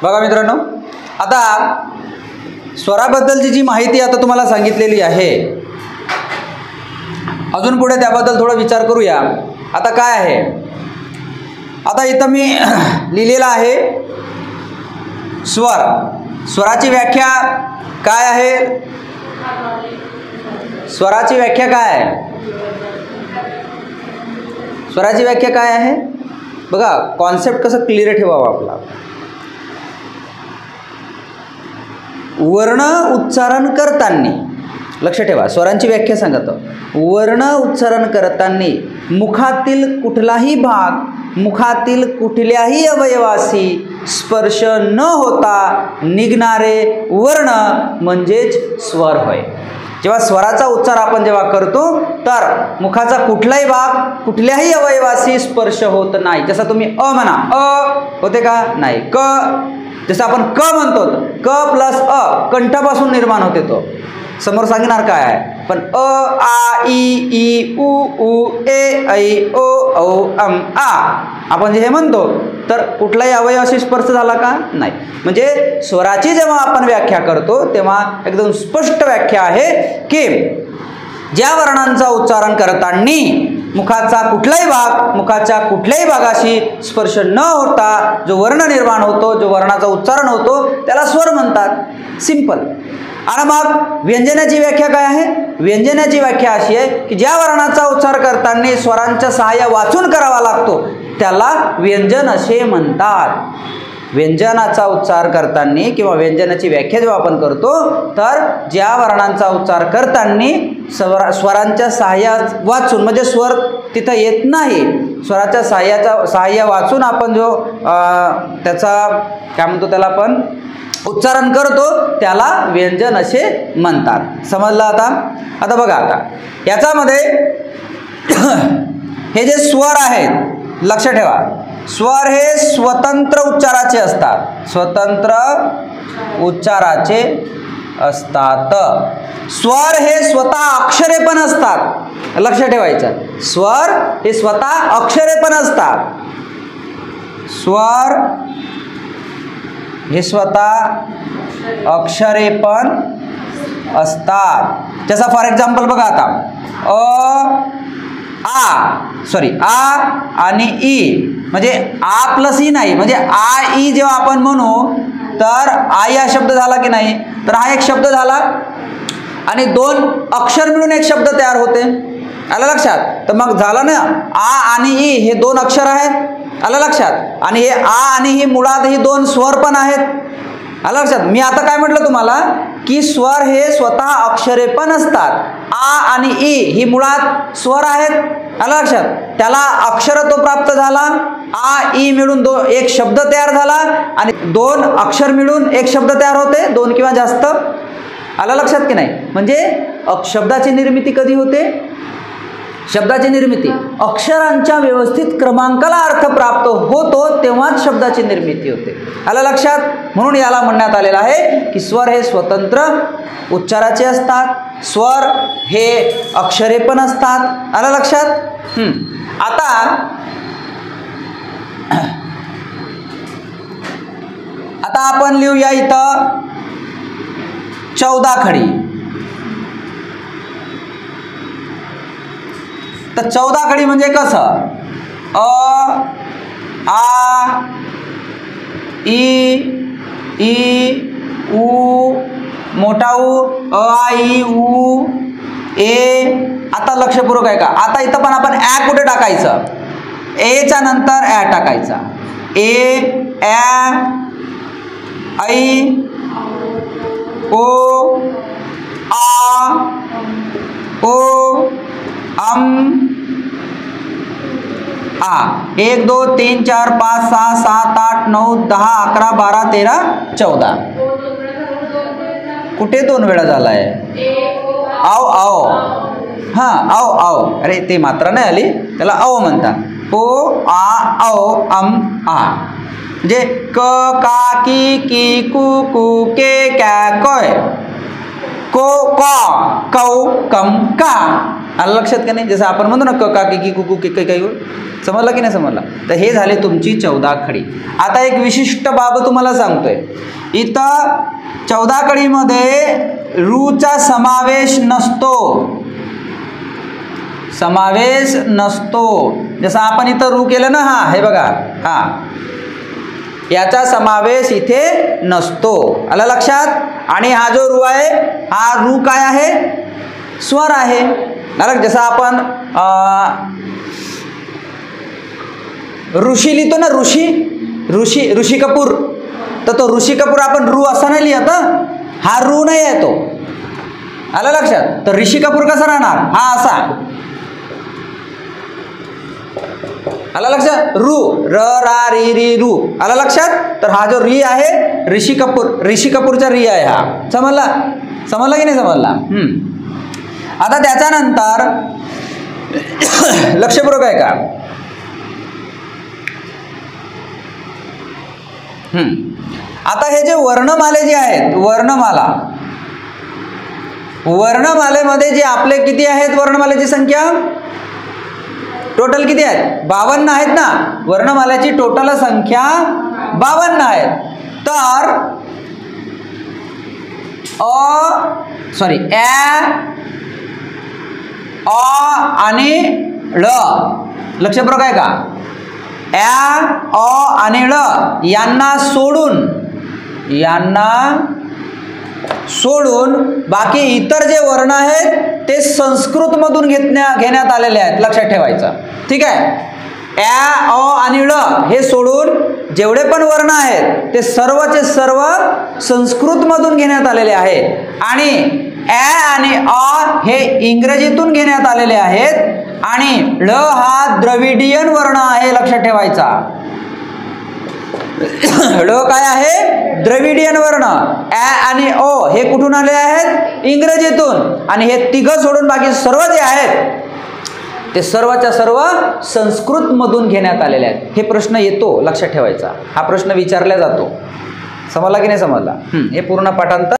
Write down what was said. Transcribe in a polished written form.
बघा मित्रांनो, आता स्वराबद्दलची जी माहिती आता तुम्हाला सांगितलेली आहे, अजून पुढे त्याबद्दल थोडा विचार करूया. आता काय आहे, आता इथं मी लिहिलेलं आहे स्वर. स्वराची व्याख्या काय आहे? स्वराची व्याख्या काय आहे? स्वराची व्याख्या काय आहे बघा, कॉन्सेप्ट कसं क्लिअर ठेवावा आपला. वर्ण उच्चारण करताना, लक्ष ठेवा, स्वरांची व्याख्या सांगतो. वर्ण उच्चारण करताना मुखातील कुठलाही भाग मुखातील कुठल्याही अवयवाशी स्पर्श न होता निघणारे वर्ण म्हणजेच स्वर होय. जेव्हा स्वराचा उच्चार आपण जेव्हा करतो तर मुखाचा कुठलाही भाग कुठल्याही अवयवाशी स्पर्श होत नाही. जसं तुम्ही अ म्हणा, अ होते का? नाही. क, जसं आपण क म्हणतो, क प्लस अ कंठापासून निर्माण होते. तो समोर सांगणार काय आहे, पण अ, आ, ई, ई, उ, ऊ, ए, ऐ, ओ, औ, अम, आ आपण जे हे म्हणतो तर कुठलाही अवयवाशी स्पर्श झाला का? नाही. म्हणजे स्वराची जेव्हा आपण व्याख्या करतो तेव्हा एकदम स्पष्ट व्याख्या आहे की ज्या वर्णांचा उच्चारण करताना मुखाचा कुठलाही भाग मुखाच्या कुठल्याही भागाशी स्पर्श न होता जो वर्ण निर्माण होतो, जो वर्णाचा उच्चारण होतो, त्याला स्वर म्हणतात. सिंपल. आणि मग व्यंजनाची व्याख्या काय आहे? व्यंजनाची व्याख्या अशी आहे की ज्या वर्णाचा उच्चार करताना स्वरांच्या सहाय्य वाचून करावा लागतो त्याला व्यंजन असे म्हणतात. व्यंजनाचा उच्चार करताना किंवा व्यंजनाची व्याख्या जेव्हा आपण करतो तर ज्या वर्णांचा उच्चार करताना स्वरांच्या सहाय्या वाचून, म्हणजे स्वर तिथं येत नाही, स्वराच्या सहाय्य वाचून आपण जो त्याचा काय म्हणतो त्याला आपण उच्चारण करतो त्याला व्यंजन असे म्हणतात. समजलं आता? आता बघा, आता याच्यामध्ये हे जे स्वर आहेत, लक्ष ठेवा, स्वर हे स्वतंत्र उच्चाराचे असतात. स्वतंत्र उच्चाराचे असतात. स्वर हे स्वतः अक्षरे पण असतात. लक्ष ठेवायचं, स्वर हे स्वतः अक्षरे पण असतात. स्वर हे स्वतः अक्षरे पण असतात. जसा फॉर एक्झाम्पल बघा, आता आ आणि ई, म्हणजे आ प्लस ई नाही, म्हणजे आ ई जेव्हा आपण म्हणू तर आ या शब्द झाला की नाही, तर हा एक शब्द झाला आणि दोन अक्षर मिळून एक शब्द तयार होते. आलं लक्षात? तर मग झालं ना, आ आणि ई हे दोन अक्षर आहेत. आलं लक्षात? आणि हे आ आणि ही मुळात ही दोन स्वर पण आहेत. आलं लक्षात? मी आता काय म्हटलं तुम्हाला की स्वर हे स्वतः अक्षरे पण असतात. आ आणि ई ही मुळात स्वर आहेत. आलं लक्षात? त्याला अक्षर तो प्राप्त झाला, आ ई मिळून एक शब्द तयार झाला आणि दोन अक्षर मिळून एक शब्द तयार होते, दोन किंवा जास्त. आलं लक्षात की नाही? म्हणजे शब्दाची निर्मिती कधी होते? शब्दाची निर्मिती अक्षरांच्या व्यवस्थित क्रमांकाला अर्थ प्राप्त होतो तेव्हाच शब्दाची निर्मिती होते. आलं लक्षात? म्हणून याला म्हणण्यात आलेलं आहे की स्वर हे स्वतंत्र उच्चाराचे असतात. स्वर हे अक्षरे पण असतात. आलं लक्षात? आता आपण लिहूया इथं 14 खडी. तर 14 खडी म्हणजे कसं? अ, आ, ई, उ, मोठा उ, अ, आ, ई, उ, ए. आता लक्षपूर्वक आहे का? आता इथं पण आपण ॲ कुठे टाकायचं? एच्या नंतर ॲ टाकायचा. ए, ॲ, ऐ, ओ, आ, ओ, अम, आ. 1 2 3 4 5 6 7 8 9 10 11 12 13 14. कुठे 2 वेळा झालाय? आओ आओ, हां आओ आओ. अरे ते मात्रा नाही आली, त्याला आओ म्हणतात. ओ आ औ अम आ. म्हणजे क का की की कु कु के कॅ कोय को कौ कौ कम का. आलं लक्षात का नाही? जसं आपण म्हणतो ना क का की की कु कु के कै कै, समजलं की नाही समजलं? तर हे झाले तुमची 14 खडी. आता एक विशिष्ट बाब तुम्हाला सांगतोय. इथं 14 खडीमध्ये रूचा समावेश नसतो. जसं आपण इथं रू केलं ना, हा हे बघा, हा याचा समावेश इथे नसतो. आलं लक्षात? आणि हा जो रू आहे, हा रू काय आहे? स्वर आहे. जसं आपण ऋषी लिहितो ना, ऋषी कपूर, तर तो ऋषी कपूर आपण रू असा नाही लिहत, हा रू नाही आहे तो. आलं लक्षात? तर ऋषी कपूर कसा राहणार? हा असा. आलं लक्षात? रू, र रा री री रू. आलं लक्षात? तर हा जो री आहे ऋषी कपूरचा री आहे हा. समजला की नाही समजला? आता त्याच्यानंतर लक्षपूर्वक आहे का? आता हे जे वर्णमाले जे आहेत, वर्णमालेमध्ये जे आपले किती आहेत? वर्णमालेची संख्या टोटल किती आहेत? 52 आहेत ना. वर्णमालेची टोटल संख्या 52 आहेत. तर अ आणि ळ लक्षपूर्वक आहे का? अ आणि ळ यांना सोडून बाकी इतर जे वर्ण आहेत ते संस्कृतमधून घेण्यात आलेले आहेत. लक्षात ठेवायचं. ठीक आहे? अ आणि ळ हे सोडून जेवढे पण वर्ण आहेत ते सर्वचे सर्व संस्कृतमधून घेण्यात आलेले आहेत. आणि आणि अ हे इंग्रजीतून घेण्यात आलेले आहेत. आणि ळ हा द्रविडियन वर्ण आहे. लक्षात ठेवायचा. ळ काय आहे? द्रविडियन वर्ण. आणि ओ हे कुठून आले आहेत? इंग्रजीतून. आणि हे तिघं सोडून बाकी सर्व जे आहेत ते सर्वच्या सर्व संस्कृत मधून घेण्यात आलेले आहेत. हे प्रश्न येतो. लक्षात ठेवायचा. हा प्रश्न विचारला जातो. समजला की नाही समजला? हे पूर्ण पाठांतर